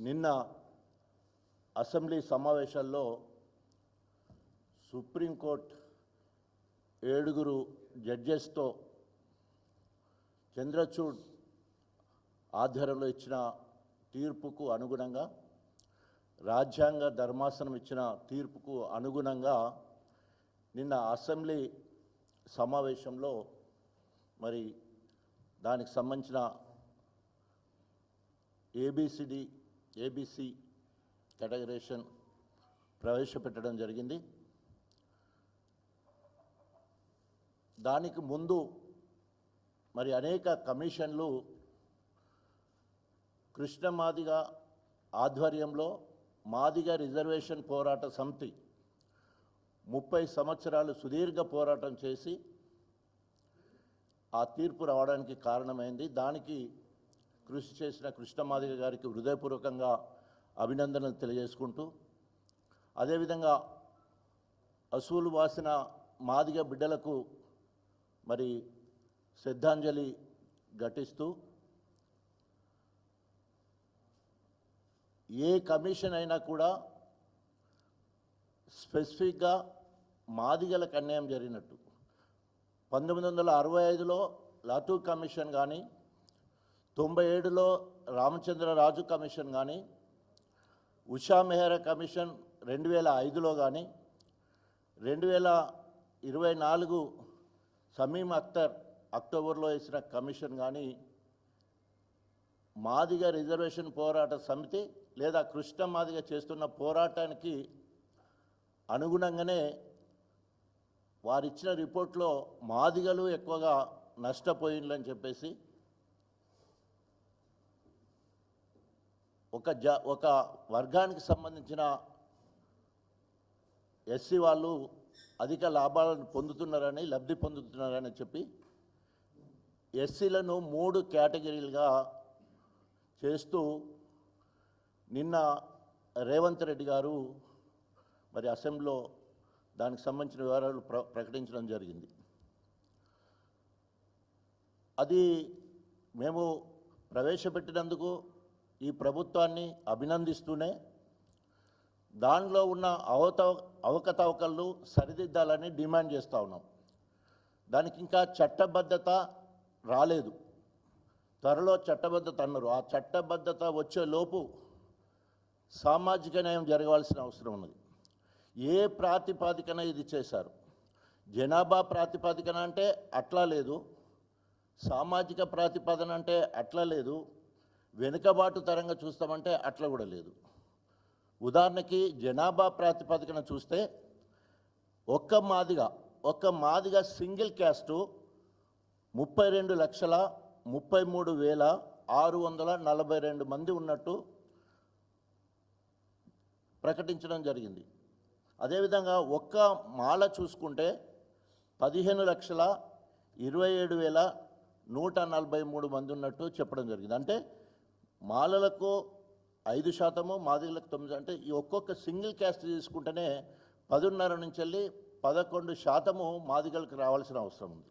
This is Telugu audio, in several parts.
నిన్న అసెంబ్లీ సమావేశాల్లో సుప్రీంకోర్టు 7 జడ్జెస్తో చంద్రచూడ్ ఆధ్వర్యంలో ఇచ్చిన తీర్పుకు అనుగుణంగా, రాజ్యాంగ ధర్మాసనం ఇచ్చిన తీర్పుకు అనుగుణంగా నిన్న అసెంబ్లీ సమావేశంలో మరి దానికి సంబంధించిన ఏబీసీ కేటగరైజేషన్ ప్రవేశపెట్టడం జరిగింది. దానికి ముందు మరి అనేక కమిషన్లు కృష్ణ మాదిగ ఆధ్వర్యంలో మాదిగ రిజర్వేషన్ పోరాట సమితి 30 సంవత్సరాలు సుదీర్ఘ పోరాటం చేసి ఆ తీర్పు రావడానికి కారణమైంది. దానికి కృషి చేసిన కృష్ణ మాదిగ గారికి హృదయపూర్వకంగా అభినందనలు తెలియజేసుకుంటూ, అదేవిధంగా అసూలు వాసిన మాదిగ బిడ్డలకు మరి శ్రద్ధాంజలి ఘటిస్తూ, ఏ కమిషన్ అయినా కూడా స్పెసిఫిక్గా మాదిగలకు అన్యాయం జరిగినట్టు 1965లో లాటూ కమిషన్ కానీ, 97లో రామచంద్రరాజు కమిషన్ కానీ, ఉషా మెహ్రా కమిషన్ 2005లో కానీ, 2024 సమీం అఖ్తర్ అక్టోబర్లో వేసిన కమిషన్ కానీ మాదిగ రిజర్వేషన్ పోరాట సమితి లేదా కృష్ణ మాదిగ చేస్తున్న పోరాటానికి అనుగుణంగానే వారిచ్చిన రిపోర్ట్లో మాదిగలు ఎక్కువగా నష్టపోయిందని చెప్పేసి ఒక వర్గానికి సంబంధించిన ఎస్సీ వాళ్ళు అధిక లాభాలను పొందుతున్నారని, లబ్ధి పొందుతున్నారని చెప్పి ఎస్సీలను 3 కేటగిరీలుగా చేస్తూ నిన్న రేవంత్ రెడ్డి గారు మరి అసెంబ్లీలో దానికి సంబంధించిన వివరాలు ప్రకటించడం జరిగింది. అది మేము ప్రవేశపెట్టినందుకు ఈ ప్రభుత్వాన్ని అభినందిస్తూనే దానిలో ఉన్న అవకతవకలు సరిదిద్దాలని డిమాండ్ చేస్తూ ఉన్నాం. దానికి ఇంకా చట్టబద్ధత రాలేదు. త్వరలో చట్టబద్ధత అన్నారు. ఆ చట్టబద్ధత వచ్చే లోపు సామాజిక న్యాయం జరగవలసిన అవసరం ఉన్నది. ఏ ప్రాతిపాదికన ఇది చేశారు? జనాభా ప్రాతిపాదికన అంటే అట్లా లేదు, సామాజిక ప్రాతిపాదన అంటే అట్లా లేదు, వెనుకబాటు తరంగా చూస్తామంటే అట్లా కూడా లేదు. ఉదాహరణకి జనాభా ప్రాతిపదికన చూస్తే ఒక్క మాదిగ సింగిల్ క్యాస్టు 32,33,642 మంది ఉన్నట్టు ప్రకటించడం జరిగింది. అదేవిధంగా ఒక్క మాల చూసుకుంటే 15,27,143 మంది ఉన్నట్టు చెప్పడం జరిగింది. అంటే మాలలకు 5%, మాదిగలకు 9%. అంటే ఈ ఒక్కొక్క సింగిల్ క్యాస్ట్ తీసుకుంటేనే 10.5 నుంచి వెళ్ళి 11% మాదిగలకు రావాల్సిన అవసరం ఉంది.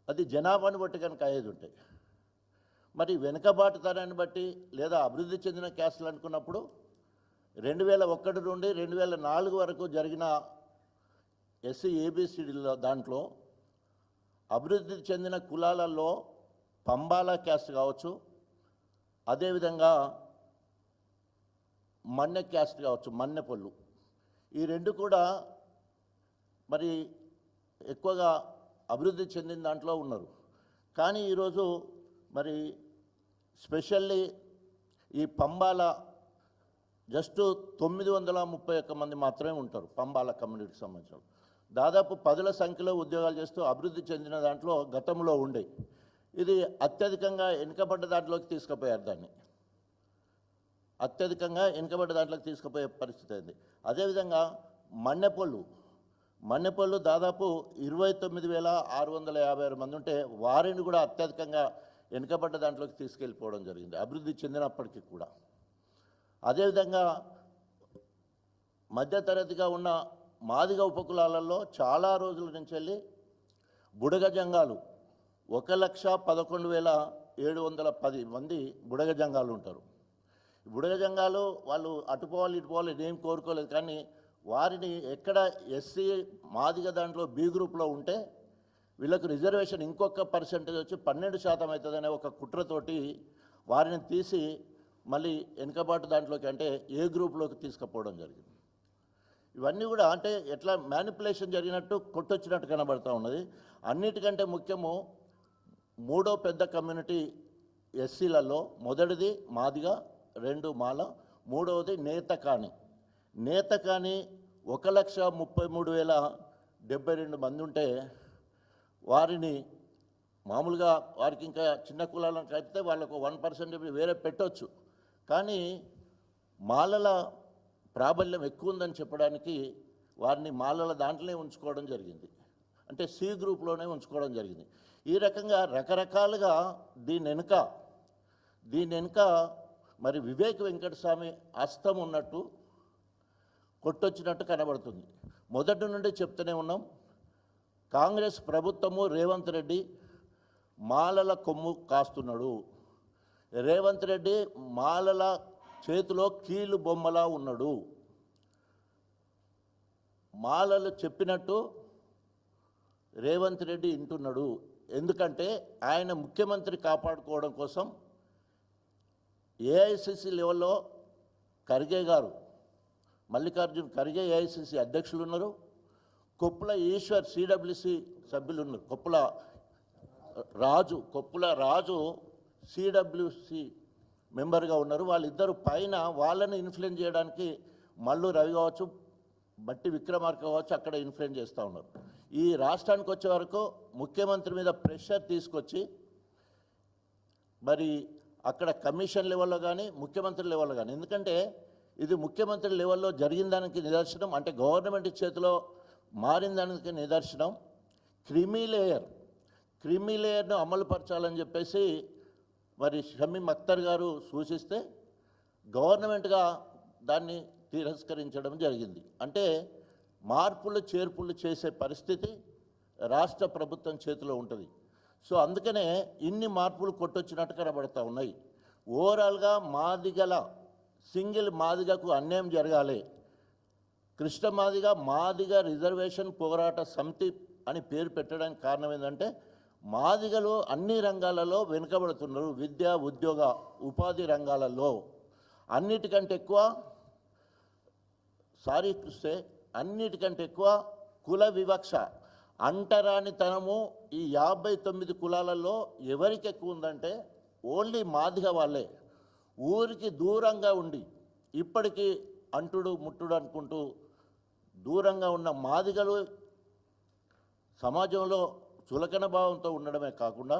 అది జనాభాని బట్టి కనుక అయ్యేది ఉంటాయి. మరి వెనుకబాటుతనాన్ని బట్టి లేదా అభివృద్ధి చెందిన క్యాస్టులు అనుకున్నప్పుడు 2001 నుండి 2004 వరకు జరిగిన ఎస్సీ ఏబిసిడిలో దాంట్లో అభివృద్ధి చెందిన కులాలలో పంబాల క్యాస్ట్ కావచ్చు, అదేవిధంగా మన్నె క్యాస్ట్ కావచ్చు, మన్నెపొల్లు, ఈ 2 కూడా మరి ఎక్కువగా అభివృద్ధి చెందిన దాంట్లో ఉన్నారు. కానీ ఈరోజు మరి స్పెషల్లీ ఈ పంబాల జస్ట్ 931 మంది మాత్రమే ఉంటారు. పంబాల కమ్యూనిటీకి సంబంధించిన దాదాపు 10ల సంఖ్యలో ఉద్యోగాలు చేస్తూ అభివృద్ధి చెందిన దాంట్లో గతంలో ఉండే ఇది అత్యధికంగా వెనుకబడ్డ దాంట్లోకి తీసుకుపోయారు. దాన్ని అత్యధికంగా వెనుకబడ్డ దాంట్లోకి తీసుకుపోయే పరిస్థితి అయింది. అదేవిధంగా మన్నెపల్లు దాదాపు 29,656 మంది ఉంటే వారిని కూడా అత్యధికంగా వెనుకబడ్డ దాంట్లోకి తీసుకెళ్ళిపోవడం జరిగింది, అభివృద్ధి చెందినప్పటికీ కూడా. అదేవిధంగా మధ్యతరగతిగా ఉన్న మాదిగ ఉపకులాలలో చాలా రోజుల నుంచి వెళ్ళి బుడగ జంగాలు 1,11,710 మంది బుడగ జంగాలు ఉంటారు. బుడగ జంగాలు వాళ్ళు అటుపోవాలి ఇటుపోవాలి ఏం కోరుకోలేదు, కానీ వారిని ఎక్కడ ఎస్సీ మాదిగ దాంట్లో బి గ్రూప్లో ఉంటే వీళ్ళకు రిజర్వేషన్ ఇంకొక పర్సెంటేజ్ వచ్చి 12% అవుతుందనే ఒక కుట్రతోటి వారిని తీసి మళ్ళీ వెనుకబాటు దాంట్లోకి అంటే ఏ గ్రూప్లోకి తీసుకుపోవడం జరిగింది. ఇవన్నీ కూడా అంటే ఎట్లా మ్యానిపులేషన్ జరిగినట్టు కొట్టొచ్చినట్టు కనబడుతూ ఉన్నది. అన్నిటికంటే ముఖ్యము మూడో పెద్ద కమ్యూనిటీ ఎస్సీలలో మొదటిది మాదిగ, 2 మాల, మూడవది నేతకాని. నేతకాని 1,33,072 మంది ఉంటే వారిని మామూలుగా వారికి ఇంకా చిన్న కులాలను కలిపితే వాళ్ళకు 1% వేరే పెట్టవచ్చు, కానీ మాలల ప్రాబల్యం ఎక్కువ ఉందని చెప్పడానికి వారిని మాలల దాంట్లోనే ఉంచుకోవడం జరిగింది, అంటే సి గ్రూప్లోనే ఉంచుకోవడం జరిగింది. ఈ రకంగా రకరకాలుగా దీని వెనుక మరి వివేక్ వెంకటస్వామి హస్తం ఉన్నట్టు కొట్టొచ్చినట్టు కనబడుతుంది. మొదటి నుండి చెప్తూనే ఉన్నాం, కాంగ్రెస్ ప్రభుత్వము రేవంత్ రెడ్డి మాలల కొమ్ము కాస్తున్నాడు. రేవంత్ రెడ్డి మాలల చేతిలో కీలు బొమ్మలా ఉన్నాడు. మాలలు చెప్పినట్టు రేవంత్ రెడ్డి వింటున్నాడు. ఎందుకంటే ఆయన ముఖ్యమంత్రి కాపాడుకోవడం కోసం ఏఐసిసి లెవెల్లో ఖర్గే గారు, మల్లికార్జున్ ఖర్గే ఏఐసిసి అధ్యక్షులు ఉన్నారు, కొప్పుల ఈశ్వర్ సిడబ్ల్యూసి సభ్యులు ఉన్నారు, కొప్పుల రాజు సిడబ్ల్యూసి మెంబర్గా ఉన్నారు. వాళ్ళిద్దరు పైన వాళ్ళని ఇన్ఫ్లుయెన్స్ చేయడానికి మల్లు రవి కావచ్చు, బట్టి విక్రమార్క కావచ్చు అక్కడ ఇన్ఫ్లుయెన్స్ చేస్తూ ఉన్నారు. ఈ రాష్ట్రానికి వచ్చే వరకు ముఖ్యమంత్రి మీద ప్రెషర్ తీసుకొచ్చి మరి అక్కడ కమిషన్ లెవెల్లో కానీ ముఖ్యమంత్రి లెవెల్లో కానీ, ఎందుకంటే ఇది ముఖ్యమంత్రి లెవెల్లో జరిగిన దానికి నిదర్శనం, అంటే గవర్నమెంట్ చేతిలో మారిన దానికి నిదర్శనం. క్రిమీ లేయర్ను అమలుపరచాలని చెప్పేసి మరి షమీం అఖ్తర్ గారు సూచిస్తే గవర్నమెంట్గా దాన్ని తిరస్కరించడం జరిగింది. అంటే మార్పులు చేర్పులు చేసే పరిస్థితి రాష్ట్ర ప్రభుత్వం చేతిలో ఉంటుంది. సో అందుకనే ఇన్ని మార్పులు కొట్టొచ్చినట్టు కనబడుతూ ఉన్నాయి. ఓవరాల్గా సింగిల్ మాదిగకు అన్యాయం జరగాలి. కృష్ణ మాదిగ రిజర్వేషన్ పోరాట సమితి అని పేరు పెట్టడానికి కారణం ఏంటంటే మాదిగలు అన్ని రంగాలలో వెనుకబడుతున్నారు. విద్య, ఉద్యోగ, ఉపాధి రంగాలలో అన్నిటికంటే ఎక్కువ కుల వివక్ష, అంటరానితనము ఈ 59 కులాలలో ఎవరికి ఎక్కువ ఉందంటే ఓన్లీ మాదిగ వాళ్ళే. ఊరికి దూరంగా ఉండి ఇప్పటికీ అంటుడు ముట్టుడు అనుకుంటూ దూరంగా ఉన్న మాదిగలు సమాజంలో చులకన భావంతో ఉండడమే కాకుండా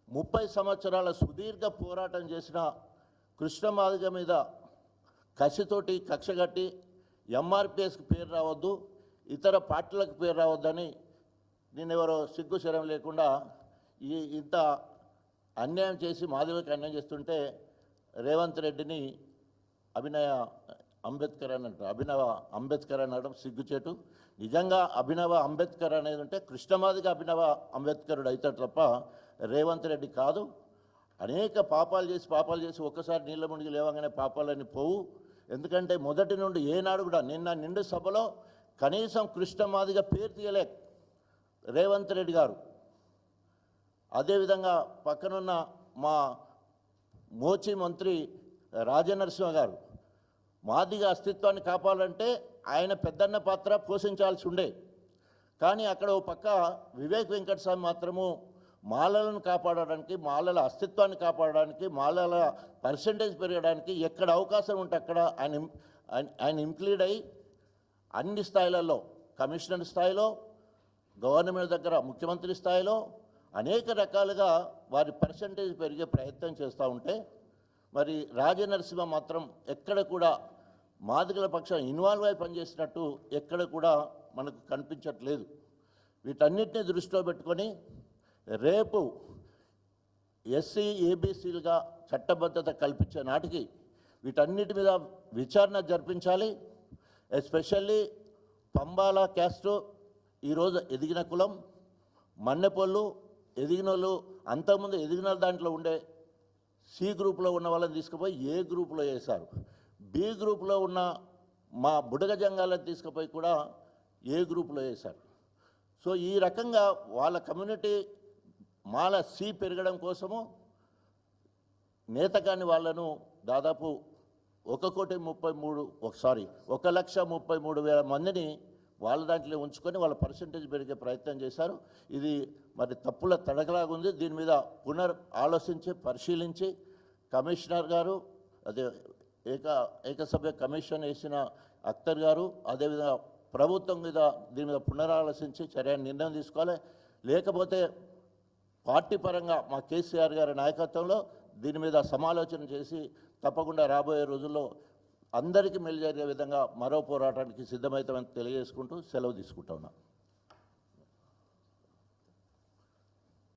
30 సంవత్సరాల సుదీర్ఘ పోరాటం చేసిన కృష్ణ మాదిగ మీద కసితోటి కక్షగట్టి ఎంఆర్పిఎస్కి పేరు రావద్దు, ఇతర పార్టీలకు పేరు రావద్దని నేనెవరో సిగ్గు శరం లేకుండా ఇంత అన్యాయం చేసి మాదిగకి అన్యాయం చేస్తుంటే రేవంత్ రెడ్డిని అభినవ అంబేద్కర్ అనడం సిగ్గుచేటు. నిజంగా అభినవ అంబేద్కర్ అనేది ఉంటే కృష్ణమాదిగా అభినవ అంబేద్కరుడు అవుతాడు తప్ప రేవంత్ రెడ్డి కాదు. అనేక పాపాలు చేసి ఒక్కసారి నీళ్ళ మునిగి లేవగానే పాపాలన్నీ పోవు. ఎందుకంటే మొదటి నుండి ఏనాడు కూడా నిన్న నిండు సభలో కనీసం కృష్ణమాదిగా పేరు తీయలే రేవంత్ రెడ్డి గారు. అదేవిధంగా పక్కనున్న మా మోచి మంత్రి రాజనరసింహ గారు మాదిగ అస్తిత్వాన్ని కాపాడాలంటే ఆయన పెద్దన్న పాత్ర పోషించాల్సి ఉండే, కానీ అక్కడ ఓ పక్క వివేక్ వెంకటస్వామి మాత్రము మాలలను కాపాడడానికి, మాలల అస్తిత్వాన్ని కాపాడడానికి, మాలల పర్సంటేజ్ పెరగడానికి ఎక్కడ అవకాశం ఉంటే అక్కడ ఆయన ఇంక్లూడ్ అయ్యి అన్ని స్థాయిలలో, కమిషనర్ స్థాయిలో, గవర్నమెంట్ దగ్గర ముఖ్యమంత్రి స్థాయిలో అనేక రకాలుగా వారి పర్సంటేజ్ పెరిగే ప్రయత్నం చేస్తూ ఉంటే మరి రాజనరసింహ మాత్రం ఎక్కడ కూడా మాదిగల పక్షం ఇన్వాల్వ్ అయి పనిచేసినట్టు ఎక్కడ కూడా మనకు కనిపించట్లేదు. వీటన్నిటిని దృష్టిలో పెట్టుకొని రేపు ఎస్సీ ఏబీసీలుగా చట్టబద్ధత కల్పించే నాటికి వీటన్నిటి మీద విచారణ జరిపించాలి. ఎస్పెషల్లీ పంబాల క్యాస్టు ఈరోజు ఎదిగిన కులం, మన్నెపొళ్ళు ఎదిగిన వాళ్ళు, అంతకుముందు ఎదిగిన దాంట్లో ఉండే సి గ్రూప్లో ఉన్న వాళ్ళని తీసుకుపోయి ఏ గ్రూప్లో వేశారు. బి గ్రూప్లో ఉన్న మా బుడగ జంగాలను తీసుకుపోయి కూడా ఏ గ్రూప్లో వేశారు. సో ఈ రకంగా వాళ్ళ కమ్యూనిటీ మాల సి పెరగడం కోసము నేతకాని వాళ్ళను దాదాపు 1,33,000 మందిని వాళ్ళ దాంట్లో ఉంచుకొని వాళ్ళ పర్సంటేజ్ పెరిగే ప్రయత్నం చేశారు. ఇది మరి తప్పుల తడకలాగుంది. దీని మీద ఆలోచించి పరిశీలించి కమిషనర్ గారు, అదే ఏకసభ్య కమిషన్ వేసిన అఖ్తర్ గారు, అదేవిధంగా ప్రభుత్వం మీద దీని మీద పునరాలోచించి నిర్ణయం తీసుకోవాలి. లేకపోతే పార్టీ పరంగా మా కేసీఆర్ గారి నాయకత్వంలో దీని మీద సమాలోచన చేసి తప్పకుండా రాబోయే రోజుల్లో అందరికీ మేలు జరిగే విధంగా మరో పోరాటానికి సిద్ధమవుతామని తెలియజేసుకుంటూ సెలవు తీసుకుంటా ఉన్నాను.